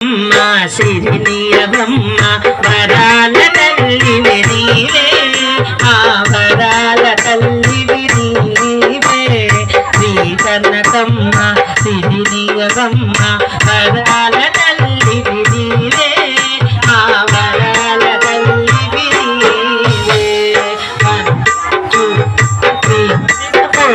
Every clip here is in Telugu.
కనకమ్మ సిరినియవమ్మ వరాల తల్లివి నీవే ఆ వరాల తల్లివి నీవే శ్రీ కనకమ్మ సిరినియవమ్మ వరాల తల్లివి నీవే ఆ వరాల తల్లివి నీవే. 1 2 3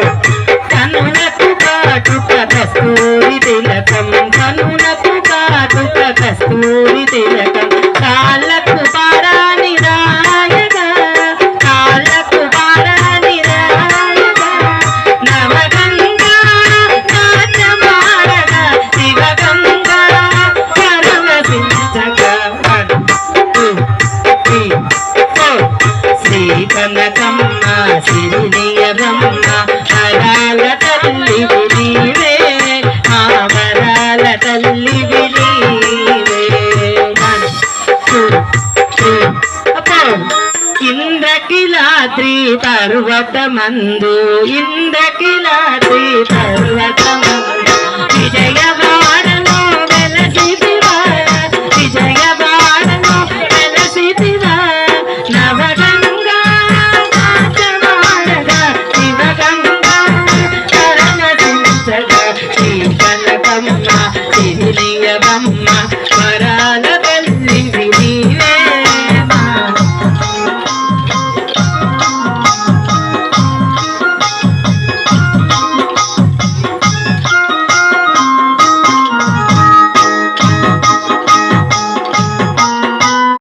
కనులకు కాటుక కస్తూరి తిలకం కనులకు కాటుక కస్తూరి తిలకం కాళ్ళకు పారాని రాయగా కాళ్ళకు పారాని రాయగా నవగంగా నాట్యమాడగా శివగంగా పరవశించగా 1 2 3 4 శ్రీ కనకమ్మ సిరినియవమ్మ వరాల తల్లివి నీవే ఆ వరాల తల్లివి నీవే. 1 2 3 ఇంద్రకిలాద్రి పర్వతమందు ఇంద్రకిలాద్రి పర్వత